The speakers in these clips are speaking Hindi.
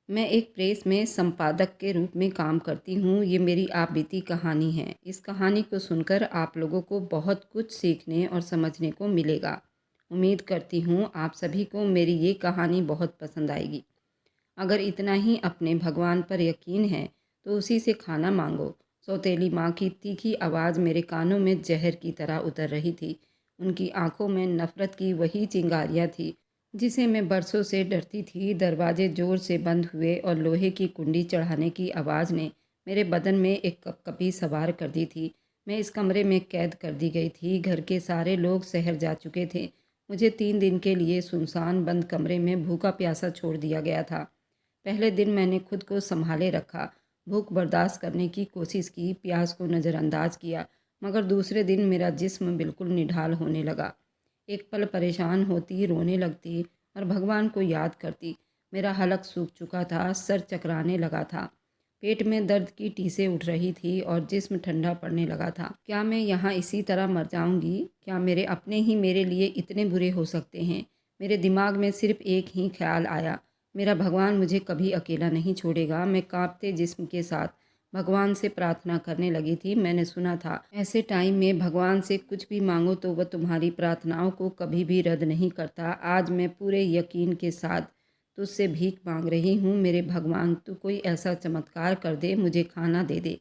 मैं एक प्रेस में संपादक के रूप में काम करती हूँ। ये मेरी आप बीती कहानी है। इस कहानी को सुनकर आप लोगों को बहुत कुछ सीखने और समझने को मिलेगा। उम्मीद करती हूँ आप सभी को मेरी ये कहानी बहुत पसंद आएगी। अगर इतना ही अपने भगवान पर यकीन है तो उसी से खाना मांगो। सौतेली माँ की तीखी आवाज़ मेरे कानों में जहर की तरह उतर रही थी। उनकी आंखों में नफ़रत की वही चिंगारियाँ थी जिसे मैं बरसों से डरती थी। दरवाजे ज़ोर से बंद हुए और लोहे की कुंडी चढ़ाने की आवाज़ ने मेरे बदन में एक कपकपी सवार कर दी थी। मैं इस कमरे में कैद कर दी गई थी। घर के सारे लोग शहर जा चुके थे। मुझे 3 दिन के लिए सुनसान बंद कमरे में भूखा प्यासा छोड़ दिया गया था। पहले दिन मैंने खुद को संभाले रखा, भूख बर्दाश्त करने की कोशिश की, प्यास को नज़रअंदाज किया, मगर दूसरे दिन मेरा जिस्म बिल्कुल निढाल होने लगा। एक पल परेशान होती, रोने लगती और भगवान को याद करती। मेरा हलक सूख चुका था, सर चकराने लगा था, पेट में दर्द की टीसें उठ रही थी और जिस्म ठंडा पड़ने लगा था। क्या मैं यहाँ इसी तरह मर जाऊँगी? क्या मेरे अपने ही मेरे लिए इतने बुरे हो सकते हैं? मेरे दिमाग में सिर्फ एक ही ख्याल आया, मेरा भगवान मुझे कभी अकेला नहीं छोड़ेगा। मैं कांपते जिस्म के साथ भगवान से प्रार्थना करने लगी थी। मैंने सुना था ऐसे टाइम में भगवान से कुछ भी मांगो तो वह तुम्हारी प्रार्थनाओं को कभी भी रद्द नहीं करता। आज मैं पूरे यकीन के साथ तुझसे भीख मांग रही हूँ। मेरे भगवान, तू कोई ऐसा चमत्कार कर दे, मुझे खाना दे दे।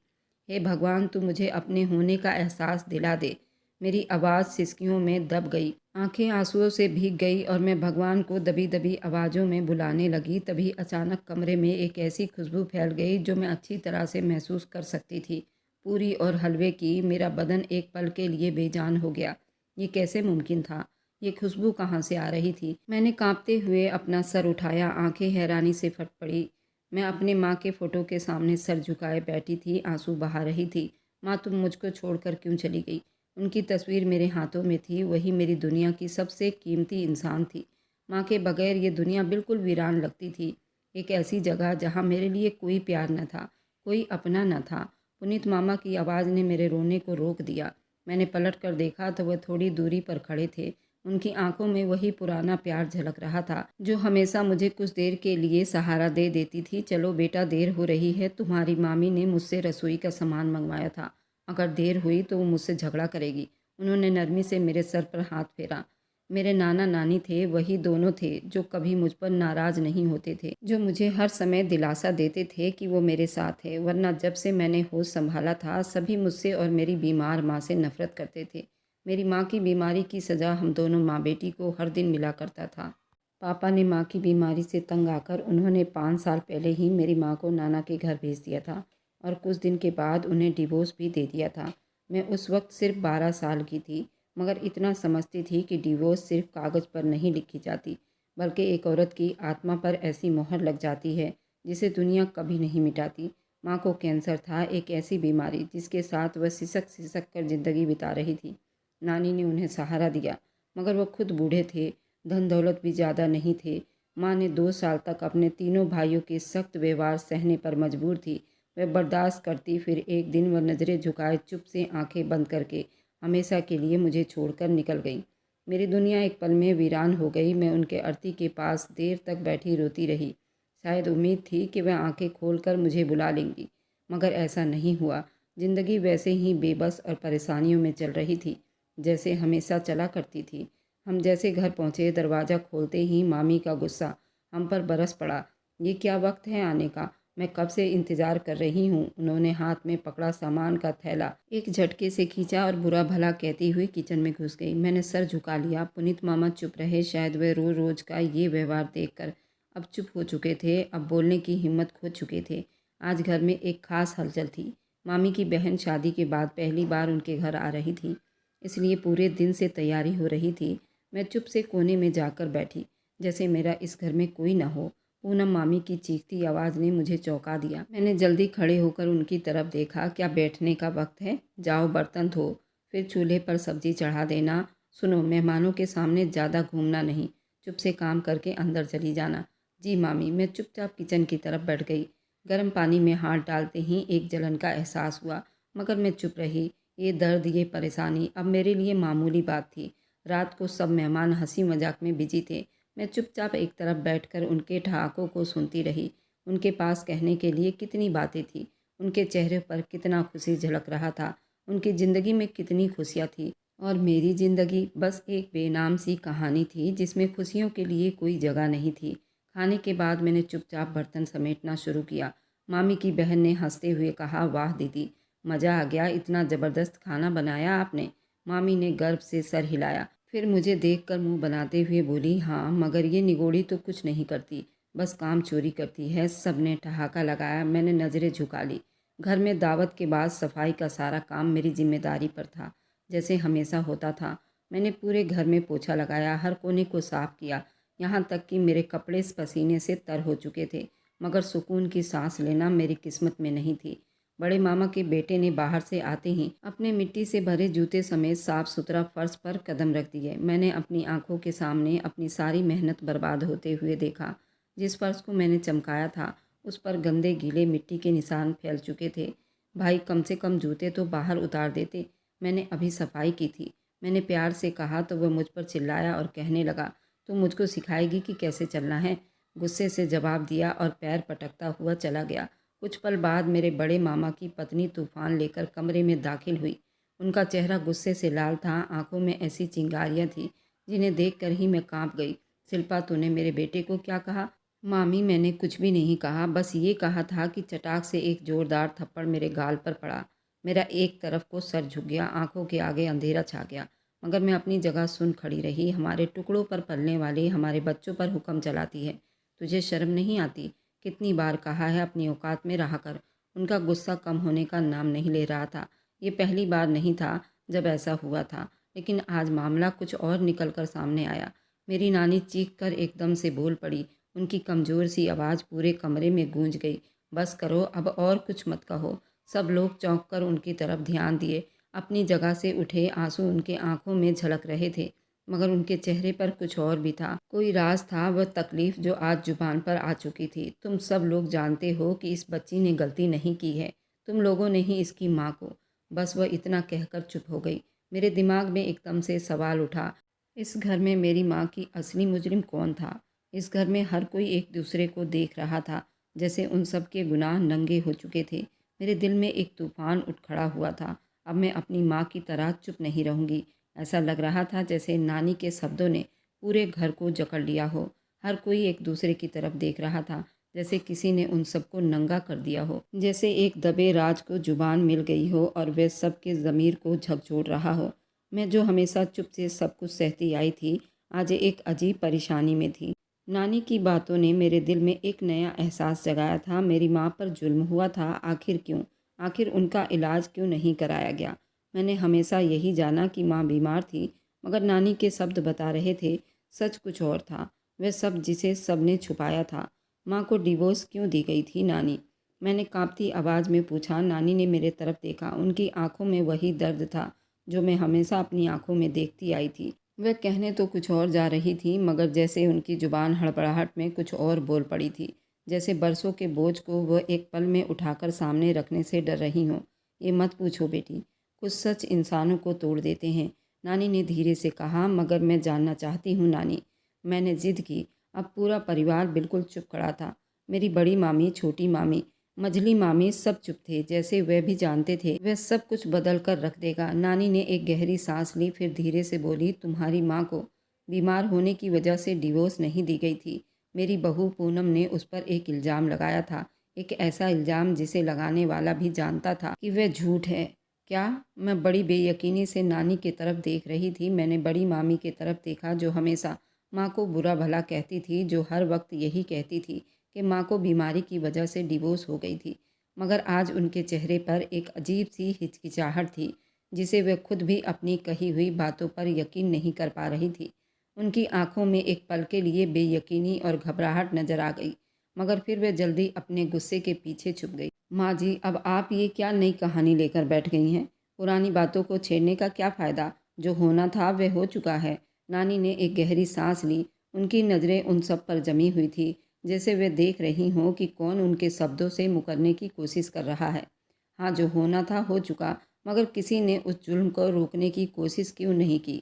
हे भगवान, तू मुझे अपने होने का एहसास दिला दे। मेरी आवाज़ सिसकियों में दब गई, आंखें आंसुओं से भीग गई और मैं भगवान को दबी दबी आवाज़ों में बुलाने लगी। तभी अचानक कमरे में एक ऐसी खुशबू फैल गई जो मैं अच्छी तरह से महसूस कर सकती थी, पूरी और हलवे की। मेरा बदन एक पल के लिए बेजान हो गया। ये कैसे मुमकिन था? ये खुशबू कहाँ से आ रही थी? मैंने कांपते हुए अपना सर उठाया, आंखें हैरानी से फट पड़ी। मैं अपने माँ के फ़ोटो के सामने सर झुकाए बैठी थी, आंसू बहा रही थी। माँ, तुम मुझको छोड़कर क्यों चली गई? उनकी तस्वीर मेरे हाथों में थी, वही मेरी दुनिया की सबसे कीमती इंसान थी। माँ के बगैर ये दुनिया बिल्कुल वीरान लगती थी। एक ऐसी जगह जहाँ मेरे लिए कोई प्यार न था, कोई अपना न था। पुनीत मामा की आवाज़ ने मेरे रोने को रोक दिया। मैंने पलट कर देखा तो वह थोड़ी दूरी पर खड़े थे। उनकी आंखों में वही पुराना प्यार झलक रहा था जो हमेशा मुझे कुछ देर के लिए सहारा दे देती थी। चलो बेटा, देर हो रही है। तुम्हारी मामी ने मुझसे रसोई का सामान मंगवाया था। अगर देर हुई तो वो मुझसे झगड़ा करेगी। उन्होंने नरमी से मेरे सर पर हाथ फेरा। मेरे नाना नानी थे, वही दोनों थे जो कभी मुझ पर नाराज़ नहीं होते थे, जो मुझे हर समय दिलासा देते थे कि वो मेरे साथ है। वरना जब से मैंने होश संभाला था, सभी मुझसे और मेरी बीमार माँ से नफरत करते थे। मेरी माँ की बीमारी की सज़ा हम दोनों माँ बेटी को हर दिन मिला करता था। पापा ने माँ की बीमारी से तंग आकर उन्होंने 5 साल पहले ही मेरी माँ को नाना के घर भेज दिया था और कुछ दिन के बाद उन्हें डिवोर्स भी दे दिया था। मैं उस वक्त सिर्फ 12 साल की थी, मगर इतना समझती थी कि डिवोर्स सिर्फ कागज़ पर नहीं लिखी जाती, बल्कि एक औरत की आत्मा पर ऐसी मोहर लग जाती है जिसे दुनिया कभी नहीं मिटाती। माँ को कैंसर था, एक ऐसी बीमारी जिसके साथ वह सिसक सिसक कर ज़िंदगी बिता रही थी। नानी ने उन्हें सहारा दिया, मगर वह खुद बूढ़े थे, धन दौलत भी ज़्यादा नहीं थे। माँ ने 2 साल तक अपने तीनों भाइयों के सख्त व्यवहार सहने पर मजबूर थी। वह बर्दाश्त करती, फिर एक दिन वह नज़रें झुकाए चुप से आंखें बंद करके हमेशा के लिए मुझे छोड़कर निकल गई। मेरी दुनिया एक पल में वीरान हो गई। मैं उनके अर्थी के पास देर तक बैठी रोती रही। शायद उम्मीद थी कि वह आंखें खोलकर मुझे बुला लेंगी, मगर ऐसा नहीं हुआ। जिंदगी वैसे ही बेबस और परेशानियों में चल रही थी जैसे हमेशा चला करती थी। हम जैसे घर पहुँचे, दरवाज़ा खोलते ही मामी का गुस्सा हम पर बरस पड़ा। ये क्या वक्त है आने का? मैं कब से इंतज़ार कर रही हूँ। उन्होंने हाथ में पकड़ा सामान का थैला एक झटके से खींचा और बुरा भला कहती हुई किचन में घुस गई। मैंने सर झुका लिया। पुनीत मामा चुप रहे। शायद वे रोज़ रोज़ का ये व्यवहार देखकर अब चुप हो चुके थे, अब बोलने की हिम्मत खो चुके थे। आज घर में एक खास हलचल थी। मामी की बहन शादी के बाद पहली बार उनके घर आ रही थी, इसलिए पूरे दिन से तैयारी हो रही थी। मैं चुप से कोने में जाकर बैठी, जैसे मेरा इस घर में कोई ना हो। पूनम मामी की चीखती आवाज़ ने मुझे चौंका दिया। मैंने जल्दी खड़े होकर उनकी तरफ देखा। क्या बैठने का वक्त है? जाओ बर्तन धो, फिर चूल्हे पर सब्जी चढ़ा देना। सुनो, मेहमानों के सामने ज़्यादा घूमना नहीं, चुप से काम करके अंदर चली जाना। जी मामी। मैं चुपचाप किचन की तरफ बैठ गई। गर्म पानी में हाथ डालते ही एक जलन का एहसास हुआ, मगर मैं चुप रही। ये दर्द, ये परेशानी अब मेरे लिए मामूली बात थी। रात को सब मेहमान हंसी मजाक में बिजी थे। मैं चुपचाप एक तरफ बैठकर उनके ठहाकों को सुनती रही। उनके पास कहने के लिए कितनी बातें थी, उनके चेहरे पर कितना खुशी झलक रहा था, उनकी ज़िंदगी में कितनी खुशियाँ थी और मेरी ज़िंदगी बस एक बेनाम सी कहानी थी जिसमें खुशियों के लिए कोई जगह नहीं थी। खाने के बाद मैंने चुपचाप बर्तन समेटना शुरू किया। मामी की बहन ने हंसते हुए कहा, वाह दीदी, मज़ा आ गया, इतना ज़बरदस्त खाना बनाया आपने। मामी ने गर्व से सर हिलाया, फिर मुझे देखकर मुंह बनाते हुए बोली, हाँ मगर ये निगोड़ी तो कुछ नहीं करती, बस काम चोरी करती है। सब ने ठहाका लगाया। मैंने नज़रें झुका ली। घर में दावत के बाद सफाई का सारा काम मेरी जिम्मेदारी पर था, जैसे हमेशा होता था। मैंने पूरे घर में पोछा लगाया, हर कोने को साफ किया, यहाँ तक कि मेरे कपड़े पसीने से तर हो चुके थे, मगर सुकून की सांस लेना मेरी किस्मत में नहीं थी। बड़े मामा के बेटे ने बाहर से आते ही अपने मिट्टी से भरे जूते समेत साफ सुथरा फर्श पर कदम रख दिए। मैंने अपनी आंखों के सामने अपनी सारी मेहनत बर्बाद होते हुए देखा। जिस फर्श को मैंने चमकाया था उस पर गंदे गीले मिट्टी के निशान फैल चुके थे। भाई कम से कम जूते तो बाहर उतार देते, मैंने अभी सफाई की थी। मैंने प्यार से कहा तो वह मुझ पर चिल्लाया और कहने लगा, तुम मुझको सिखाएगी कि कैसे चलना है। गुस्से से जवाब दिया और पैर पटकता हुआ चला गया। कुछ पल बाद मेरे बड़े मामा की पत्नी तूफान लेकर कमरे में दाखिल हुई। उनका चेहरा गुस्से से लाल था, आंखों में ऐसी चिंगारियां थी जिन्हें देखकर ही मैं कांप गई। शिल्पा, तूने मेरे बेटे को क्या कहा? मामी, मैंने कुछ भी नहीं कहा, बस ये कहा था कि चटाक से एक जोरदार थप्पड़ मेरे गाल पर पड़ा। मेरा एक तरफ को सर झुक गया, आंखों के आगे अंधेरा छा गया, मगर मैं अपनी जगह सुन खड़ी रही। हमारे टुकड़ों पर पलने वाले हमारे बच्चों पर हुक्म चलाती है, तुझे शर्म नहीं आती? कितनी बार कहा है अपनी औकात में रहा कर। उनका गुस्सा कम होने का नाम नहीं ले रहा था। ये पहली बार नहीं था जब ऐसा हुआ था, लेकिन आज मामला कुछ और निकल कर सामने आया। मेरी नानी चीख कर एकदम से बोल पड़ी। उनकी कमज़ोर सी आवाज़ पूरे कमरे में गूंज गई, बस करो, अब और कुछ मत कहो। सब लोग चौंक कर उनकी तरफ ध्यान दिए। अपनी जगह से उठे, आंसू उनके आंखों में झलक रहे थे, मगर उनके चेहरे पर कुछ और भी था। कोई राज था, वह तकलीफ जो आज जुबान पर आ चुकी थी। तुम सब लोग जानते हो कि इस बच्ची ने गलती नहीं की है, तुम लोगों ने ही इसकी माँ को। बस वह इतना कहकर चुप हो गई। मेरे दिमाग में एकदम से सवाल उठा, इस घर में मेरी माँ की असली मुजरिम कौन था? इस घर में हर कोई एक दूसरे को देख रहा था, जैसे उन सब के गुनाह नंगे हो चुके थे। मेरे दिल में एक तूफान उठ खड़ा हुआ था। अब मैं अपनी माँ की तरह चुप नहीं रहूँगी। ऐसा लग रहा था जैसे नानी के शब्दों ने पूरे घर को जकड़ लिया हो। हर कोई एक दूसरे की तरफ देख रहा था, जैसे किसी ने उन सबको नंगा कर दिया हो, जैसे एक दबे राज को जुबान मिल गई हो और वह सबके ज़मीर को झकझोर रहा हो। मैं जो हमेशा चुप से सब कुछ सहती आई थी, आज एक अजीब परेशानी में थी। नानी की बातों ने मेरे दिल में एक नया एहसास जगाया था। मेरी माँ पर जुल्म हुआ था, आखिर क्यों? आखिर उनका इलाज क्यों नहीं कराया गया? मैंने हमेशा यही जाना कि माँ बीमार थी, मगर नानी के शब्द बता रहे थे सच कुछ और था। वह सब जिसे सबने छुपाया था। माँ को डिवोर्स क्यों दी गई थी नानी? मैंने कांपती आवाज़ में पूछा। नानी ने मेरे तरफ देखा। उनकी आंखों में वही दर्द था जो मैं हमेशा अपनी आंखों में देखती आई थी। वह कहने तो कुछ और जा रही थी, मगर जैसे उनकी जुबान हड़बड़ाहट में कुछ और बोल पड़ी थी, जैसे बरसों के बोझ को वह एक पल में उठाकर सामने रखने से डर रही हों। ये मत पूछो बेटी, कुछ सच इंसानों को तोड़ देते हैं, नानी ने धीरे से कहा। मगर मैं जानना चाहती हूँ नानी। मैंने जिद की। अब पूरा परिवार बिल्कुल चुप खड़ा था। मेरी बड़ी मामी, छोटी मामी, मझली मामी, सब चुप थे, जैसे वह भी जानते थे वह सब कुछ बदल कर रख देगा। नानी ने एक गहरी सांस ली, फिर धीरे से बोली, तुम्हारी माँ को बीमार होने की वजह से डिवोर्स नहीं दी गई थी। मेरी बहू पूनम ने उस पर एक इल्ज़ाम लगाया था, एक ऐसा इल्ज़ाम जिसे लगाने वाला भी जानता था कि वह झूठ है। क्या? मैं बड़ी बेयकीनी से नानी की तरफ देख रही थी। मैंने बड़ी मामी की तरफ देखा, जो हमेशा माँ को बुरा भला कहती थी, जो हर वक्त यही कहती थी कि माँ को बीमारी की वजह से डिवोर्स हो गई थी। मगर आज उनके चेहरे पर एक अजीब सी हिचकिचाहट थी, जिसे वे खुद भी अपनी कही हुई बातों पर यकीन नहीं कर पा रही थी। उनकी आंखों में एक पल के लिए बेयकीनी और घबराहट नजर आ गई, मगर फिर वे जल्दी अपने गुस्से के पीछे छुप गई। माँ जी, अब आप ये क्या नई कहानी लेकर बैठ गई हैं? पुरानी बातों को छेड़ने का क्या फ़ायदा? जो होना था वह हो चुका है। नानी ने एक गहरी सांस ली। उनकी नज़रें उन सब पर जमी हुई थी, जैसे वे देख रही हों कि कौन उनके शब्दों से मुकरने की कोशिश कर रहा है। हाँ, जो होना था हो चुका, मगर किसी ने उस जुल्म को रोकने की कोशिश क्यों नहीं की?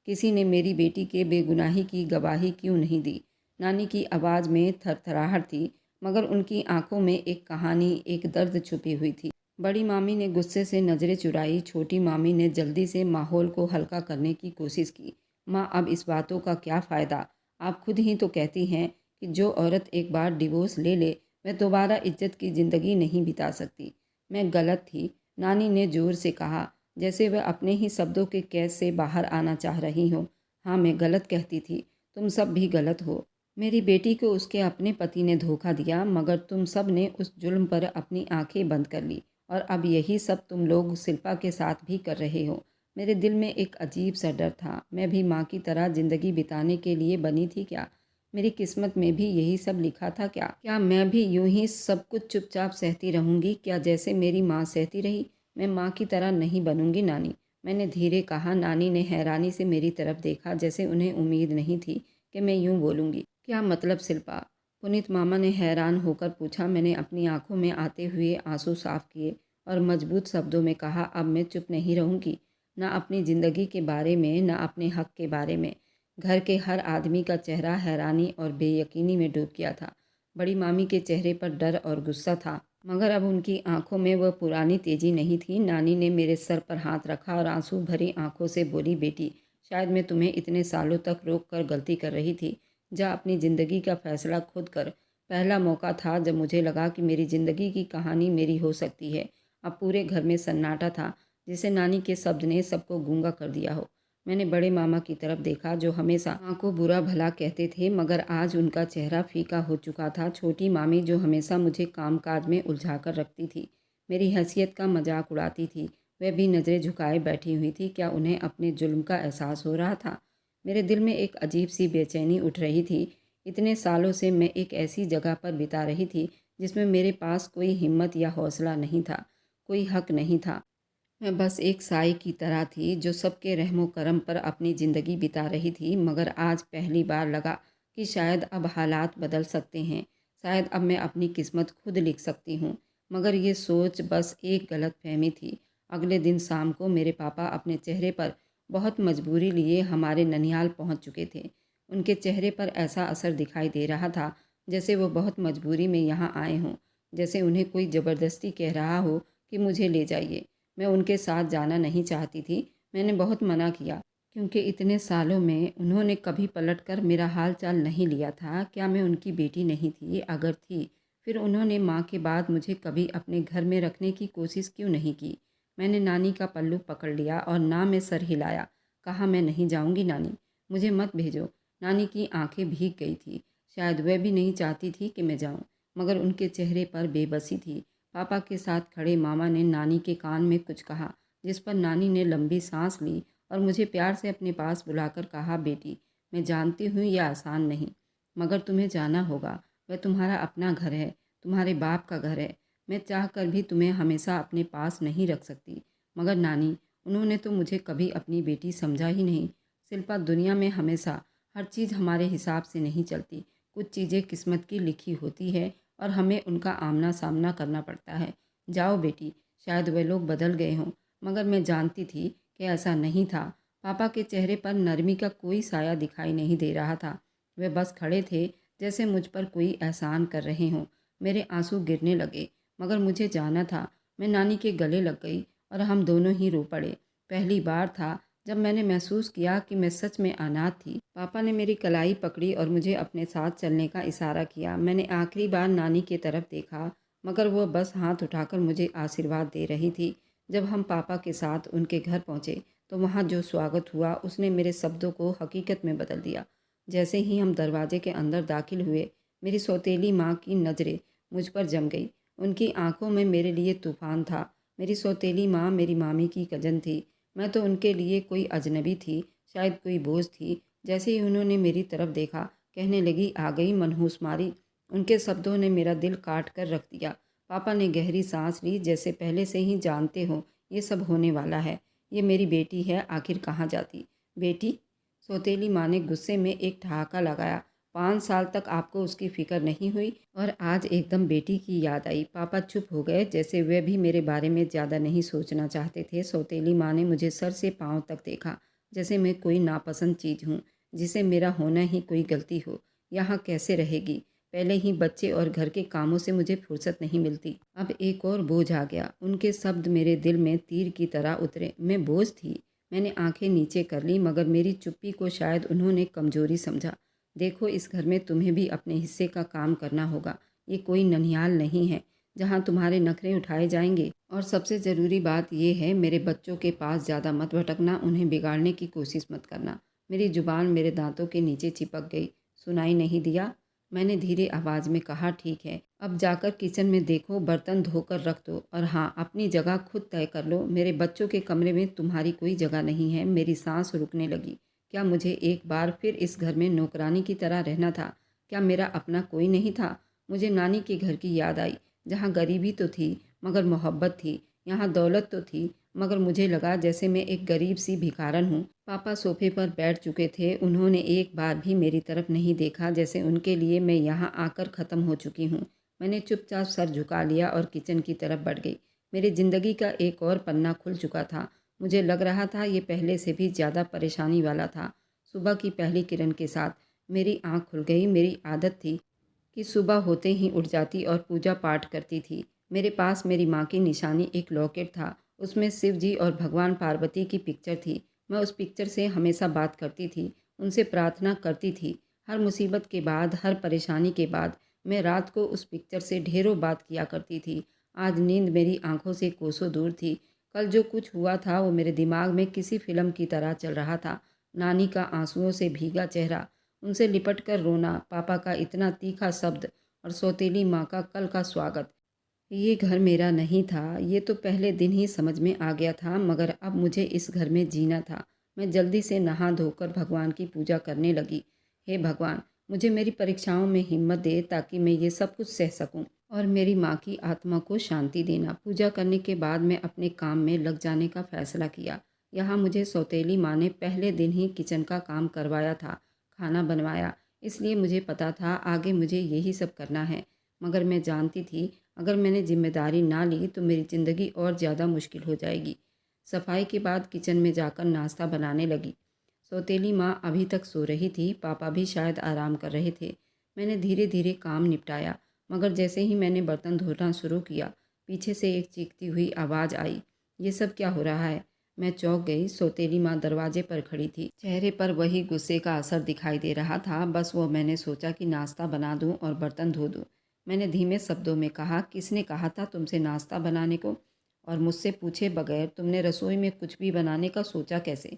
किसी ने मेरी बेटी के बेगुनाही की गवाही क्यों नहीं दी? नानी की आवाज़ में थरथराहट थी, मगर उनकी आंखों में एक कहानी, एक दर्द छुपी हुई थी। बड़ी मामी ने गुस्से से नज़रें चुराई। छोटी मामी ने जल्दी से माहौल को हल्का करने की कोशिश की। माँ, अब इस बातों का क्या फ़ायदा? आप खुद ही तो कहती हैं कि जो औरत एक बार डिवोर्स ले ले वह दोबारा इज्जत की ज़िंदगी नहीं बिता सकती। मैं गलत थी, नानी ने ज़ोर से कहा, जैसे वह अपने ही शब्दों के कैद से बाहर आना चाह रही हो। हाँ, मैं गलत कहती थी, तुम सब भी गलत हो। मेरी बेटी को उसके अपने पति ने धोखा दिया, मगर तुम सब ने उस जुल्म पर अपनी आंखें बंद कर ली और अब यही सब तुम लोग शिल्पा के साथ भी कर रहे हो। मेरे दिल में एक अजीब सा डर था। मैं भी माँ की तरह ज़िंदगी बिताने के लिए बनी थी क्या? मेरी किस्मत में भी यही सब लिखा था क्या? क्या मैं भी यूं ही सब कुछ चुपचाप सहती रहूंगी? क्या जैसे मेरी माँ सहती रही? मैं माँ की तरह नहीं बनूंगी नानी, मैंने धीरे कहा। नानी ने हैरानी से मेरी तरफ देखा, जैसे उन्हें उम्मीद नहीं थी कि मैं यूं बोलूंगी। क्या मतलब शिल्पा? पुनीत मामा ने हैरान होकर पूछा। मैंने अपनी आंखों में आते हुए आंसू साफ किए और मजबूत शब्दों में कहा, अब मैं चुप नहीं रहूंगी, ना अपनी ज़िंदगी के बारे में, ना अपने हक के बारे में। घर के हर आदमी का चेहरा हैरानी और बेयकीनी में डूब गया था। बड़ी मामी के चेहरे पर डर और गुस्सा था, मगर अब उनकी आंखों में वह पुरानी तेजी नहीं थी। नानी ने मेरे सर पर हाथ रखा और आंसू भरी आंखों से बोली, बेटी, शायद मैं तुम्हें इतने सालों तक रोक कर गलती कर रही थी। जा अपनी ज़िंदगी का फैसला खुद कर। पहला मौका था जब मुझे लगा कि मेरी ज़िंदगी की कहानी मेरी हो सकती है। अब पूरे घर में सन्नाटा था, जिसे नानी के शब्द ने सबको गूंगा कर दिया हो। मैंने बड़े मामा की तरफ देखा, जो हमेशा माँ को बुरा भला कहते थे, मगर आज उनका चेहरा फीका हो चुका था। छोटी मामी, जो हमेशा मुझे कामकाज में उलझा कर रखती थी, मेरी हैसियत का मजाक उड़ाती थी, वह भी नज़रें झुकाए बैठी हुई थी। क्या उन्हें अपने जुल्म का एहसास हो रहा था? मेरे दिल में एक अजीब सी बेचैनी उठ रही थी। इतने सालों से मैं एक ऐसी जगह पर बिता रही थी जिसमें मेरे पास कोई हिम्मत या हौसला नहीं था, कोई हक नहीं था। मैं बस एक साई की तरह थी जो सबके रहमो करम पर अपनी ज़िंदगी बिता रही थी। मगर आज पहली बार लगा कि शायद अब हालात बदल सकते हैं, शायद अब मैं अपनी किस्मत खुद लिख सकती हूँ। मगर ये सोच बस एक गलत फहमी थी। अगले दिन शाम को मेरे पापा अपने चेहरे पर बहुत मजबूरी लिए हमारे ननिहाल पहुँच चुके थे। उनके चेहरे पर ऐसा असर दिखाई दे रहा था जैसे वो बहुत मजबूरी में यहाँ आए हों, जैसे उन्हें कोई ज़बरदस्ती कह रहा हो कि मुझे ले जाइए। मैं उनके साथ जाना नहीं चाहती थी। मैंने बहुत मना किया, क्योंकि इतने सालों में उन्होंने कभी पलट कर मेरा हाल चाल नहीं लिया था। क्या मैं उनकी बेटी नहीं थी? अगर थी, फिर उन्होंने माँ के बाद मुझे कभी अपने घर में रखने की कोशिश क्यों नहीं की? मैंने नानी का पल्लू पकड़ लिया और ना में सर हिलाया। कहा, मैं नहीं जाऊंगी नानी, मुझे मत भेजो। नानी की आंखें भीग गई थी। शायद वह भी नहीं चाहती थी कि मैं जाऊं, मगर उनके चेहरे पर बेबसी थी। पापा के साथ खड़े मामा ने नानी के कान में कुछ कहा, जिस पर नानी ने लंबी सांस ली और मुझे प्यार से अपने पास बुलाकर कहा, बेटी, मैं जानती हूँ यह आसान नहीं, मगर तुम्हें जाना होगा। वह तुम्हारा अपना घर है, तुम्हारे बाप का घर है। मैं चाह कर भी तुम्हें हमेशा अपने पास नहीं रख सकती। मगर नानी, उन्होंने तो मुझे कभी अपनी बेटी समझा ही नहीं। शिल्पा, दुनिया में हमेशा हर चीज़ हमारे हिसाब से नहीं चलती। कुछ चीज़ें किस्मत की लिखी होती है और हमें उनका आमना सामना करना पड़ता है। जाओ बेटी, शायद वे लोग बदल गए हों, मगर मैं जानती थी कि ऐसा नहीं था। पापा के चेहरे पर नरमी का कोई साया दिखाई नहीं दे रहा था। वे बस खड़े थे, जैसे मुझ पर कोई एहसान कर रहे हों। मेरे आंसू गिरने लगे, मगर मुझे जाना था। मैं नानी के गले लग गई और हम दोनों ही रो पड़े। पहली बार था जब मैंने महसूस किया कि मैं सच में अनाथ थी। पापा ने मेरी कलाई पकड़ी और मुझे अपने साथ चलने का इशारा किया। मैंने आखिरी बार नानी की तरफ देखा, मगर वह बस हाथ उठाकर मुझे आशीर्वाद दे रही थी। जब हम पापा के साथ उनके घर पहुँचे तो वहाँ जो स्वागत हुआ उसने मेरे शब्दों को हकीकत में बदल दिया। जैसे ही हम दरवाजे के अंदर दाखिल हुए, मेरी सौतेली माँ की नज़रें मुझ पर जम गई। उनकी आंखों में मेरे लिए तूफान था। मेरी सौतेली माँ मेरी मामी की कजन थी। मैं तो उनके लिए कोई अजनबी थी, शायद कोई बोझ थी। जैसे ही उन्होंने मेरी तरफ देखा, कहने लगी, आ गई मनहूस मारी। उनके शब्दों ने मेरा दिल काट कर रख दिया। पापा ने गहरी सांस ली, जैसे पहले से ही जानते हो ये सब होने वाला है। ये मेरी बेटी है, आखिर कहाँ जाती? बेटी? सौतेली माँ ने गुस्से में एक ठहाका लगाया। 5 साल तक आपको उसकी फिक्र नहीं हुई और आज एकदम बेटी की याद आई। पापा चुप हो गए, जैसे वे भी मेरे बारे में ज़्यादा नहीं सोचना चाहते थे। सौतेली माँ ने मुझे सर से पाँव तक देखा, जैसे मैं कोई नापसंद चीज़ हूँ, जिसे मेरा होना ही कोई गलती हो। यहाँ कैसे रहेगी? पहले ही बच्चे और घर के कामों से मुझे फुर्सत नहीं मिलती। अब एक और बोझ आ गया। उनके शब्द मेरे दिल में तीर की तरह उतरे। मैं बोझ थी। मैंने आंखें नीचे कर ली, मगर मेरी चुप्पी को शायद उन्होंने कमजोरी समझा। देखो, इस घर में तुम्हें भी अपने हिस्से का काम करना होगा। ये कोई ननिहाल नहीं है जहाँ तुम्हारे नखरे उठाए जाएंगे। और सबसे ज़रूरी बात यह है, मेरे बच्चों के पास ज़्यादा मत भटकना, उन्हें बिगाड़ने की कोशिश मत करना। मेरी जुबान मेरे दांतों के नीचे चिपक गई। सुनाई नहीं दिया? मैंने धीरे आवाज़ में कहा, ठीक है, अब जाकर किचन में देखो, बर्तन धोकर रख दो, और हाँ, अपनी जगह खुद तय कर लो। मेरे बच्चों के कमरे में तुम्हारी कोई जगह नहीं है। मेरी सांस रुकने लगी। क्या मुझे एक बार फिर इस घर में नौकरानी की तरह रहना था? क्या मेरा अपना कोई नहीं था? मुझे नानी के घर की याद आई, जहाँ गरीबी तो थी मगर मोहब्बत थी। यहाँ दौलत तो थी, मगर मुझे लगा जैसे मैं एक गरीब सी भिखारन हूँ। पापा सोफे पर बैठ चुके थे। उन्होंने एक बार भी मेरी तरफ नहीं देखा, जैसे उनके लिए मैं यहाँ आकर ख़त्म हो चुकी हूँ। मैंने चुपचाप सर झुका लिया और किचन की तरफ बढ़ गई। मेरी ज़िंदगी का एक और पन्ना खुल चुका था। मुझे लग रहा था ये पहले से भी ज़्यादा परेशानी वाला था। सुबह की पहली किरण के साथ मेरी आँख खुल गई। मेरी आदत थी कि सुबह होते ही उठ जाती और पूजा पाठ करती थी। मेरे पास मेरी माँ की निशानी एक लॉकेट था। उसमें शिव जी और भगवान पार्वती की पिक्चर थी। मैं उस पिक्चर से हमेशा बात करती थी, उनसे प्रार्थना करती थी। हर मुसीबत के बाद, हर परेशानी के बाद मैं रात को उस पिक्चर से ढेरों बात किया करती थी। आज नींद मेरी आंखों से कोसों दूर थी। कल जो कुछ हुआ था वो मेरे दिमाग में किसी फिल्म की तरह चल रहा था। नानी का आंसुओं से भीगा चेहरा, उनसे लिपट कर रोना, पापा का इतना तीखा शब्द, और सौतेली माँ का कल का स्वागत। ये घर मेरा नहीं था, ये तो पहले दिन ही समझ में आ गया था, मगर अब मुझे इस घर में जीना था। मैं जल्दी से नहा धोकर भगवान की पूजा करने लगी। हे भगवान, मुझे मेरी परीक्षाओं में हिम्मत दे, ताकि मैं ये सब कुछ सह सकूं, और मेरी माँ की आत्मा को शांति देना। पूजा करने के बाद मैं अपने काम में लग जाने का फैसला किया। यहाँ मुझे सौतेली माँ ने पहले दिन ही किचन का काम करवाया था, खाना बनवाया, इसलिए मुझे पता था आगे मुझे यही सब करना है। मगर मैं जानती थी, अगर मैंने जिम्मेदारी ना ली तो मेरी ज़िंदगी और ज़्यादा मुश्किल हो जाएगी। सफाई के बाद किचन में जाकर नाश्ता बनाने लगी। सौतेली माँ अभी तक सो रही थी, पापा भी शायद आराम कर रहे थे। मैंने धीरे धीरे काम निपटाया, मगर जैसे ही मैंने बर्तन धोना शुरू किया, पीछे से एक चीखती हुई आवाज़ आई। ये सब क्या हो रहा है? मैं चौंक गई। सौतेली माँ दरवाजे पर खड़ी थी। चेहरे पर वही गुस्से का असर दिखाई दे रहा था। बस वो मैंने सोचा कि नाश्ता बना दूं और बर्तन धो दूं। मैंने धीमे शब्दों में कहा, किसने कहा था तुमसे नाश्ता बनाने को? और मुझसे पूछे बगैर तुमने रसोई में कुछ भी बनाने का सोचा कैसे?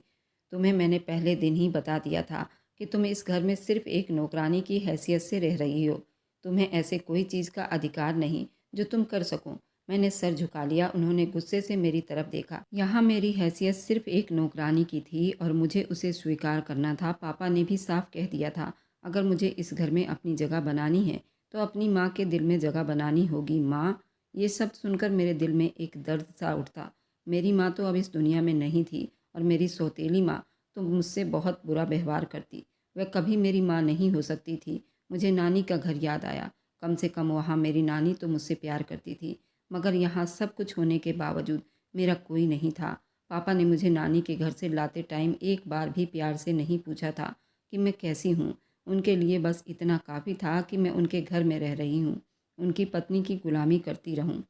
तुम्हें मैंने पहले दिन ही बता दिया था कि तुम इस घर में सिर्फ एक नौकरानी की हैसियत से रह रही हो। तुम्हें ऐसे कोई चीज़ का अधिकार नहीं जो तुम कर सको। मैंने सर झुका लिया। उन्होंने गुस्से से मेरी तरफ देखा। यहाँ मेरी हैसियत सिर्फ एक नौकरानी की थी और मुझे उसे स्वीकार करना था। पापा ने भी साफ कह दिया था, अगर मुझे इस घर में अपनी जगह बनानी है तो अपनी माँ के दिल में जगह बनानी होगी। माँ, ये शब्द सुनकर मेरे दिल में एक दर्द सा उठता। मेरी माँ तो अब इस दुनिया में नहीं थी, और मेरी सौतेली माँ तो मुझसे बहुत बुरा व्यवहार करती। वह कभी मेरी माँ नहीं हो सकती थी। मुझे नानी का घर याद आया। कम से कम वहाँ मेरी नानी तो मुझसे प्यार करती थी, मगर यहाँ सब कुछ होने के बावजूद मेरा कोई नहीं था। पापा ने मुझे नानी के घर से लाते टाइम एक बार भी प्यार से नहीं पूछा था कि मैं कैसी हूँ। उनके लिए बस इतना काफ़ी था कि मैं उनके घर में रह रही हूँ, उनकी पत्नी की गुलामी करती रहूँ।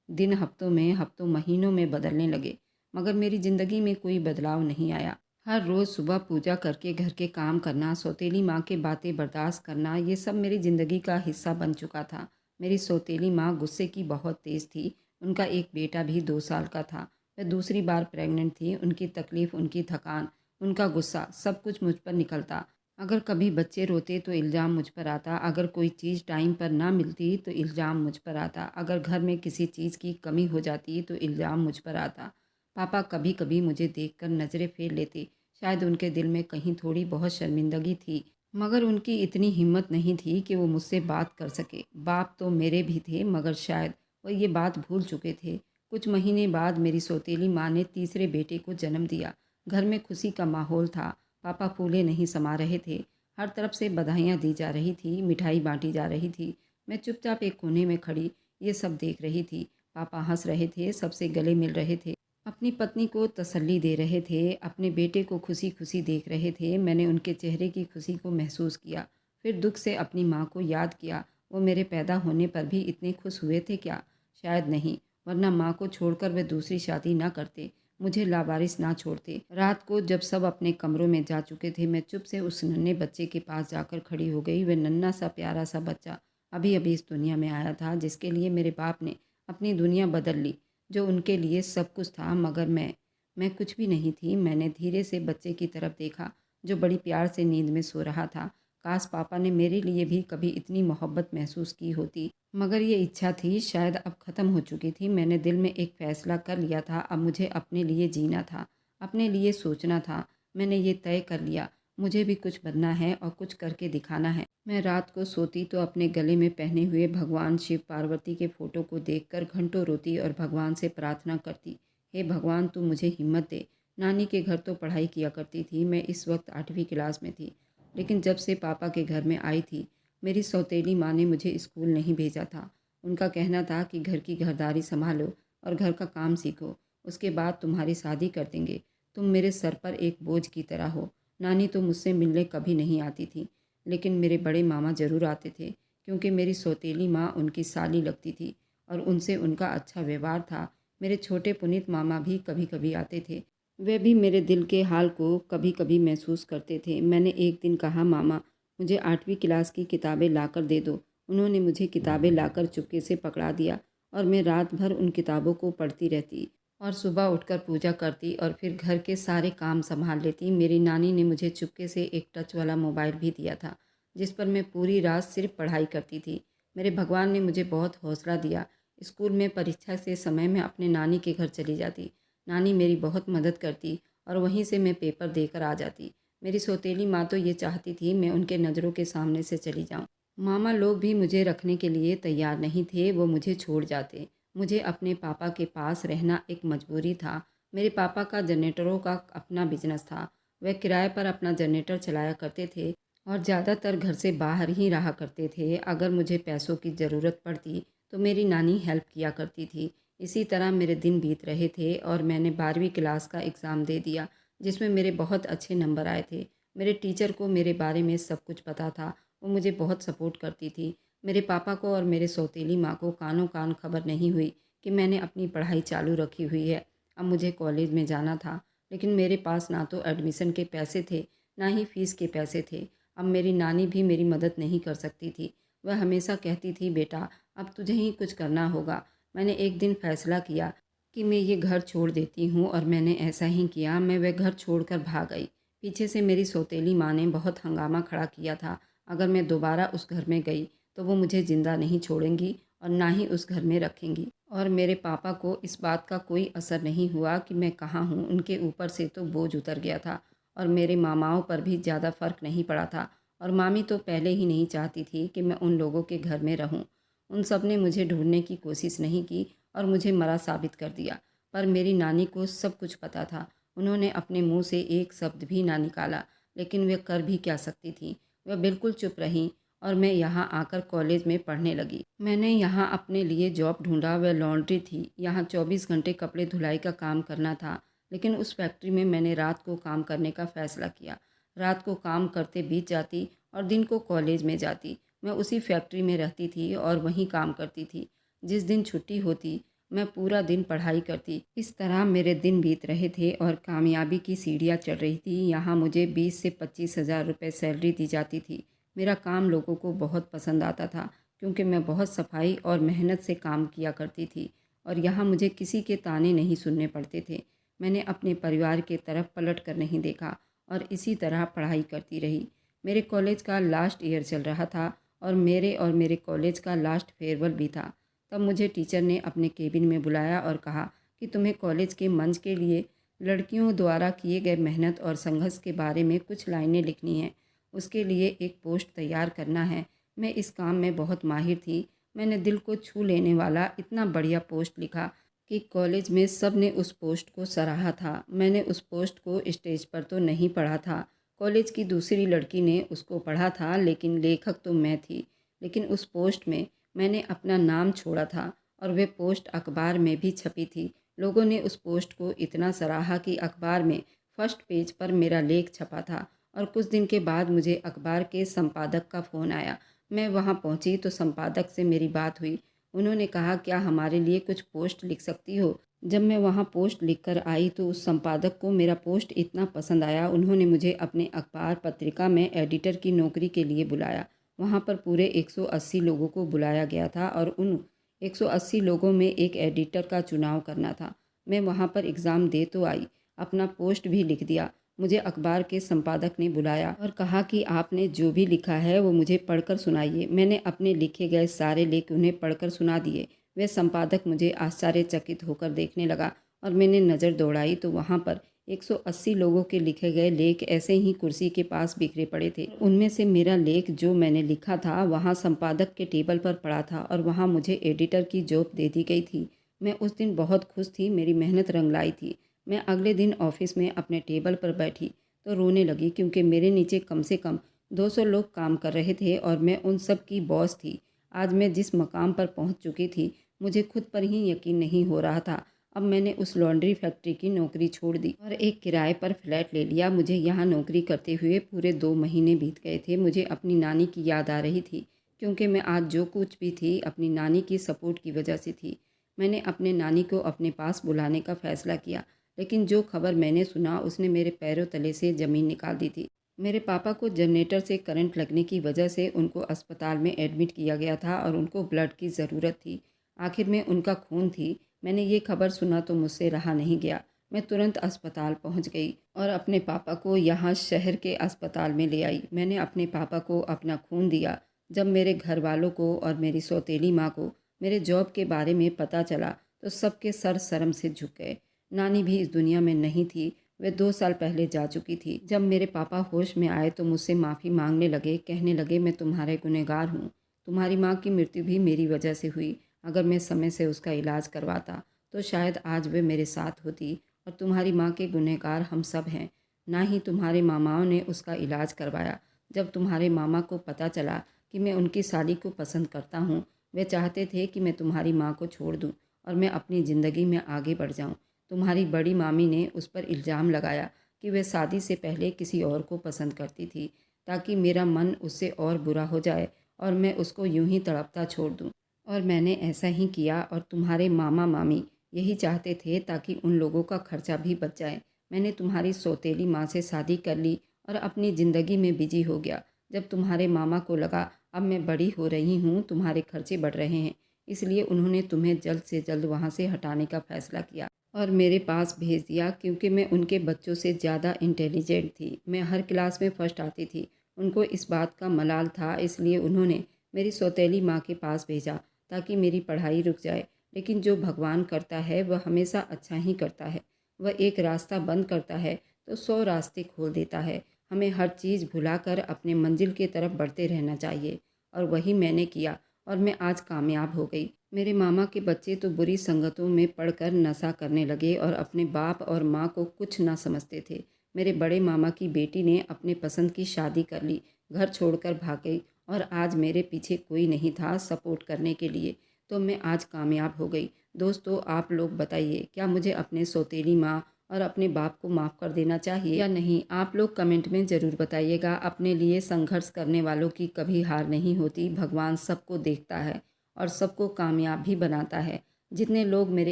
दिन हफ्तों में, हफ्तों महीनों में बदलने लगे, मगर मेरी ज़िंदगी में कोई बदलाव नहीं आया। हर रोज़ सुबह पूजा करके घर के काम करना, सौतेली माँ के बातें बर्दाश्त करना, ये सब मेरी ज़िंदगी का हिस्सा बन चुका था। मेरी सौतेली माँ गुस्से की बहुत तेज़ थी। उनका एक बेटा भी 2 साल का था। वह दूसरी बार प्रेग्नेंट थी। उनकी तकलीफ़, उनकी थकान, उनका गुस्सा, सब कुछ मुझ पर निकलता। अगर कभी बच्चे रोते तो इल्ज़ाम मुझ पर आता। अगर कोई चीज़ टाइम पर ना मिलती तो इल्ज़ाम मुझ पर आता। अगर घर में किसी चीज़ की कमी हो जाती तो इल्ज़ाम मुझ पर आता। पापा कभी कभी मुझे देखकर नज़रें फेर लेते। शायद उनके दिल में कहीं थोड़ी बहुत शर्मिंदगी थी, मगर उनकी इतनी हिम्मत नहीं थी कि वो मुझसे बात कर सके। बाप तो मेरे भी थे, मगर शायद वो ये बात भूल चुके थे। कुछ महीने बाद मेरी सौतेली माँ ने तीसरे बेटे को जन्म दिया। घर में खुशी का माहौल था। पापा फूले नहीं समा रहे थे। हर तरफ से बधाइयाँ दी जा रही थी, मिठाई बांटी जा रही थी। मैं चुपचाप एक कोने में खड़ी ये सब देख रही थी। पापा हंस रहे थे, सबसे गले मिल रहे थे, अपनी पत्नी को तसल्ली दे रहे थे, अपने बेटे को खुशी खुशी देख रहे थे। मैंने उनके चेहरे की खुशी को महसूस किया, फिर दुख से अपनी माँ को याद किया वो मेरे पैदा होने पर भी इतने खुश हुए थे क्या? शायद नहीं, वरना माँ को छोड़कर वे दूसरी शादी ना करते, मुझे लावारिस ना छोड़ते। रात को जब सब अपने कमरों में जा चुके थे, मैं चुप से उस नन्हे बच्चे के पास जाकर खड़ी हो गई। वह नन्हा सा प्यारा सा बच्चा अभी अभी इस दुनिया में आया था, जिसके लिए मेरे बाप ने अपनी दुनिया बदल ली, जो उनके लिए सब कुछ था। मगर मैं कुछ भी नहीं थी। मैंने धीरे से बच्चे की तरफ देखा, जो बड़ी प्यार से नींद में सो रहा था। काश पापा ने मेरे लिए भी कभी इतनी मोहब्बत महसूस की होती, मगर ये इच्छा थी शायद अब ख़त्म हो चुकी थी। मैंने दिल में एक फ़ैसला कर लिया था, अब मुझे अपने लिए जीना था, अपने लिए सोचना था। मैंने ये तय कर लिया, मुझे भी कुछ बनना है और कुछ करके दिखाना है। मैं रात को सोती तो अपने गले में पहने हुए भगवान शिव पार्वती के फ़ोटो को देखकर घंटों रोती और भगवान से प्रार्थना करती, हे भगवान तू मुझे हिम्मत दे। नानी के घर तो पढ़ाई किया करती थी, मैं इस वक्त 8वीं क्लास में थी। लेकिन जब से पापा के घर में आई थी, मेरी सौतेली माँ ने मुझे स्कूल नहीं भेजा था। उनका कहना था कि घर की घरदारी संभालो और घर का काम सीखो, उसके बाद तुम्हारी शादी कर देंगे। तुम मेरे सर पर एक बोझ की तरह हो। नानी तो मुझसे मिलने कभी नहीं आती थी, लेकिन मेरे बड़े मामा ज़रूर आते थे, क्योंकि मेरी सौतेली माँ उनकी साली लगती थी और उनसे उनका अच्छा व्यवहार था। मेरे छोटे पुनीत मामा भी कभी कभी आते थे, वे भी मेरे दिल के हाल को कभी कभी महसूस करते थे। मैंने एक दिन कहा, मामा मुझे 8वीं क्लास की किताबें लाकर दे दो। उन्होंने मुझे किताबें लाकर चुपके से पकड़ा दिया और मैं रात भर उन किताबों को पढ़ती रहती और सुबह उठकर पूजा करती और फिर घर के सारे काम संभाल लेती। मेरी नानी ने मुझे चुपके से एक टच वाला मोबाइल भी दिया था, जिस पर मैं पूरी रात सिर्फ पढ़ाई करती थी। मेरे भगवान ने मुझे बहुत हौसला दिया। स्कूल में परीक्षा से समय में अपने नानी के घर चली जाती। नानी मेरी बहुत मदद करती और वहीं से मैं पेपर देकर आ जाती। मेरी सौतेली माँ तो ये चाहती थी मैं उनके नज़रों के सामने से चली जाऊँ। मामा लोग भी मुझे रखने के लिए तैयार नहीं थे, वो मुझे छोड़ जाते। मुझे अपने पापा के पास रहना एक मजबूरी था। मेरे पापा का जनरेटरों का अपना बिजनेस था। वह किराए पर अपना जनरेटर चलाया करते थे और ज़्यादातर घर से बाहर ही रहा करते थे। अगर मुझे पैसों की ज़रूरत पड़ती तो मेरी नानी हेल्प किया करती थी। इसी तरह मेरे दिन बीत रहे थे और मैंने 12वीं क्लास का एग्ज़ाम दे दिया, जिसमें मेरे बहुत अच्छे नंबर आए थे। मेरे टीचर को मेरे बारे में सब कुछ पता था, वो मुझे बहुत सपोर्ट करती थी। मेरे पापा को और मेरे सौतेली माँ को कानों कान खबर नहीं हुई कि मैंने अपनी पढ़ाई चालू रखी हुई है। अब मुझे कॉलेज में जाना था, लेकिन मेरे पास ना तो एडमिशन के पैसे थे, ना ही फ़ीस के पैसे थे। अब मेरी नानी भी मेरी मदद नहीं कर सकती थी। वह हमेशा कहती थी, बेटा अब तुझे ही कुछ करना होगा। मैंने एक दिन फैसला किया कि मैं ये घर छोड़ देती हूँ और मैंने ऐसा ही किया। मैं वह घर छोड़कर भाग गई। पीछे से मेरी सौतेली माँ ने बहुत हंगामा खड़ा किया था। अगर मैं दोबारा उस घर में गई तो वो मुझे ज़िंदा नहीं छोड़ेंगी और ना ही उस घर में रखेंगी। और मेरे पापा को इस बात का कोई असर नहीं हुआ कि मैं कहाँ हूँ। उनके ऊपर से तो बोझ उतर गया था और मेरे मामाओं पर भी ज़्यादा फ़र्क नहीं पड़ा था। और मामी तो पहले ही नहीं चाहती थी कि मैं उन लोगों के घर में रहूँ। उन सब ने मुझे ढूंढने की कोशिश नहीं की और मुझे मरा साबित कर दिया। पर मेरी नानी को सब कुछ पता था। उन्होंने अपने मुंह से एक शब्द भी ना निकाला, लेकिन वे कर भी क्या सकती थी। वह बिल्कुल चुप रहीं और मैं यहाँ आकर कॉलेज में पढ़ने लगी। मैंने यहाँ अपने लिए जॉब ढूंढा। वह लॉन्ड्री थी। यहाँ 24 घंटे कपड़े धुलाई का काम करना था, लेकिन उस फैक्ट्री में मैंने रात को काम करने का फ़ैसला किया। रात को काम करते बीत जाती और दिन को कॉलेज में जाती। मैं उसी फैक्ट्री में रहती थी और वहीं काम करती थी। जिस दिन छुट्टी होती मैं पूरा दिन पढ़ाई करती। इस तरह मेरे दिन बीत रहे थे और कामयाबी की सीढ़ियाँ चढ़ रही थी। यहाँ मुझे 20 से 25 हज़ार रुपये सैलरी दी जाती थी। मेरा काम लोगों को बहुत पसंद आता था, क्योंकि मैं बहुत सफाई और मेहनत से काम किया करती थी और यहाँ मुझे किसी के ताने नहीं सुनने पड़ते थे। मैंने अपने परिवार के तरफ पलट कर नहीं देखा और इसी तरह पढ़ाई करती रही। मेरे कॉलेज का लास्ट ईयर चल रहा था और मेरे कॉलेज का लास्ट फेयरवेल भी था। तब मुझे टीचर ने अपने केबिन में बुलाया और कहा कि तुम्हें कॉलेज के मंच के लिए लड़कियों द्वारा किए गए मेहनत और संघर्ष के बारे में कुछ लाइनें लिखनी हैं। उसके लिए एक पोस्ट तैयार करना है। मैं इस काम में बहुत माहिर थी। मैंने दिल को छू लेने वाला इतना बढ़िया पोस्ट लिखा कि कॉलेज में सब ने उस पोस्ट को सराहा था। मैंने उस पोस्ट को स्टेज पर तो नहीं पढ़ा था, कॉलेज की दूसरी लड़की ने उसको पढ़ा था, लेकिन लेखक तो मैं थी। लेकिन उस पोस्ट में मैंने अपना नाम छोड़ा था और वे पोस्ट अखबार में भी छपी थी। लोगों ने उस पोस्ट को इतना सराहा कि अखबार में फर्स्ट पेज पर मेरा लेख छपा था और कुछ दिन के बाद मुझे अखबार के संपादक का फ़ोन आया। मैं वहाँ पहुँची तो संपादक से मेरी बात हुई। उन्होंने कहा, क्या हमारे लिए कुछ पोस्ट लिख सकती हो? जब मैं वहाँ पोस्ट लिखकर आई तो उस संपादक को मेरा पोस्ट इतना पसंद आया, उन्होंने मुझे अपने अखबार पत्रिका में एडिटर की नौकरी के लिए बुलाया। वहाँ पर पूरे 180 लोगों को बुलाया गया था और उन 180 लोगों में एक एडिटर का चुनाव करना था। मैं वहाँ पर एग्ज़ाम दे तो आई, अपना पोस्ट भी लिख दिया। मुझे अखबार के संपादक ने बुलाया और कहा कि आपने जो भी लिखा है वो मुझे पढ़कर सुनाइए। मैंने अपने लिखे गए सारे लेख उन्हें पढ़कर सुना दिए। वह संपादक मुझे आश्चर्यचकित होकर देखने लगा और मैंने नज़र दौड़ाई तो वहाँ पर 180 लोगों के लिखे गए लेख ऐसे ही कुर्सी के पास बिखरे पड़े थे। उनमें से मेरा लेख जो मैंने लिखा था वहाँ संपादक के टेबल पर पड़ा था और वहाँ मुझे एडिटर की जॉब दे दी गई थी। मैं उस दिन बहुत खुश थी, मेरी मेहनत रंग लाई थी। मैं अगले दिन ऑफिस में अपने टेबल पर बैठी तो रोने लगी क्योंकि मेरे नीचे कम से कम 200 लोग काम कर रहे थे और मैं उन सब की बॉस थी। आज मैं जिस मकाम पर पहुंच चुकी थी, मुझे खुद पर ही यकीन नहीं हो रहा था। अब मैंने उस लॉन्ड्री फैक्ट्री की नौकरी छोड़ दी और एक किराए पर फ्लैट ले लिया। मुझे यहाँ नौकरी करते हुए पूरे 2 महीने बीत गए थे। मुझे अपनी नानी की याद आ रही थी क्योंकि मैं आज जो कुछ भी थी अपनी नानी की सपोर्ट की वजह से थी। मैंने अपने नानी को अपने पास बुलाने का फ़ैसला किया, लेकिन जो खबर मैंने सुना उसने मेरे पैरों तले से ज़मीन निकाल दी थी। मेरे पापा को जनरेटर से करंट लगने की वजह से उनको अस्पताल में एडमिट किया गया था और उनको ब्लड की ज़रूरत थी। आखिर में उनका खून थी। मैंने ये खबर सुना तो मुझसे रहा नहीं गया। मैं तुरंत अस्पताल पहुंच गई और अपने पापा को यहाँ शहर के अस्पताल में ले आई। मैंने अपने पापा को अपना खून दिया। जब मेरे घर वालों को और मेरी सौतेली माँ को मेरे जॉब के बारे में पता चला तो सबके सर शर्म से झुक गए। नानी भी इस दुनिया में नहीं थी, वे 2 साल पहले जा चुकी थी। जब मेरे पापा होश में आए तो मुझसे माफ़ी मांगने लगे, कहने लगे, मैं तुम्हारे गुनहगार हूँ। तुम्हारी माँ की मृत्यु भी मेरी वजह से हुई। अगर मैं समय से उसका इलाज करवाता तो शायद आज वे मेरे साथ होती और तुम्हारी माँ के गुनहगार हम सब हैं। ना ही तुम्हारे मामाओं ने उसका इलाज करवाया। जब तुम्हारे मामा को पता चला कि मैं उनकी साली को पसंद करता हूँ, वे चाहते थे कि मैं तुम्हारी माँ को छोड़ दूँ और मैं अपनी ज़िंदगी में आगे बढ़ जाऊँ। तुम्हारी बड़ी मामी ने उस पर इल्ज़ाम लगाया कि वह शादी से पहले किसी और को पसंद करती थी ताकि मेरा मन उससे और बुरा हो जाए और मैं उसको यूं ही तड़पता छोड़ दूं। और मैंने ऐसा ही किया और तुम्हारे मामा मामी यही चाहते थे ताकि उन लोगों का खर्चा भी बच जाए। मैंने तुम्हारी सौतेली माँ से शादी कर ली और अपनी ज़िंदगी में बिजी हो गया। जब तुम्हारे मामा को लगा अब मैं बड़ी हो रही हूँ, तुम्हारे खर्चे बढ़ रहे हैं, इसलिए उन्होंने तुम्हें जल्द से जल्द वहाँ से हटाने का फ़ैसला किया और मेरे पास भेज दिया क्योंकि मैं उनके बच्चों से ज़्यादा इंटेलिजेंट थी। मैं हर क्लास में फ़र्स्ट आती थी। उनको इस बात का मलाल था, इसलिए उन्होंने मेरी सौतेली माँ के पास भेजा ताकि मेरी पढ़ाई रुक जाए। लेकिन जो भगवान करता है वह हमेशा अच्छा ही करता है। वह एक रास्ता बंद करता है तो 100 रास्ते खोल देता है। हमें हर चीज़ भुलाकर अपने मंजिल की तरफ बढ़ते रहना चाहिए और वही मैंने किया और मैं आज कामयाब हो गई। मेरे मामा के बच्चे तो बुरी संगतों में पड़कर नशा करने लगे और अपने बाप और माँ को कुछ ना समझते थे। मेरे बड़े मामा की बेटी ने अपने पसंद की शादी कर ली, घर छोड़कर भाग गई और आज मेरे पीछे कोई नहीं था सपोर्ट करने के लिए, तो मैं आज कामयाब हो गई। दोस्तों, आप लोग बताइए, क्या मुझे अपने सौतेली माँ और अपने बाप को माफ़ कर देना चाहिए या नहीं? आप लोग कमेंट में ज़रूर बताइएगा। अपने लिए संघर्ष करने वालों की कभी हार नहीं होती। भगवान सबको देखता है और सबको कामयाब भी बनाता है। जितने लोग मेरे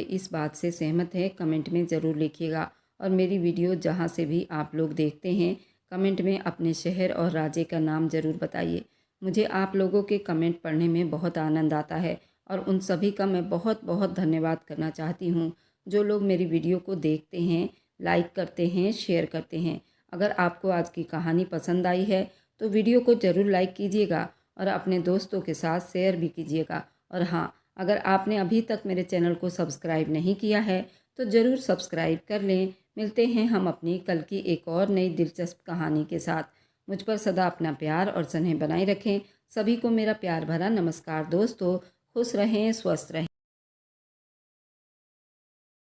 इस बात से सहमत हैं कमेंट में ज़रूर लिखिएगा और मेरी वीडियो जहाँ से भी आप लोग देखते हैं कमेंट में अपने शहर और राज्य का नाम ज़रूर बताइए। मुझे आप लोगों के कमेंट पढ़ने में बहुत आनंद आता है और उन सभी का मैं बहुत बहुत धन्यवाद करना चाहती हूँ जो लोग मेरी वीडियो को देखते हैं, लाइक करते हैं, शेयर करते हैं। अगर आपको आज की कहानी पसंद आई है तो वीडियो को ज़रूर लाइक कीजिएगा और अपने दोस्तों के साथ शेयर भी कीजिएगा। और हाँ, अगर आपने अभी तक मेरे चैनल को सब्सक्राइब नहीं किया है तो ज़रूर सब्सक्राइब कर लें। मिलते हैं हम अपनी कल की एक और नई दिलचस्प कहानी के साथ। मुझ पर सदा अपना प्यार और स्नेह बनाए रखें। सभी को मेरा प्यार भरा नमस्कार दोस्तों। खुश रहें, स्वस्थ रहें।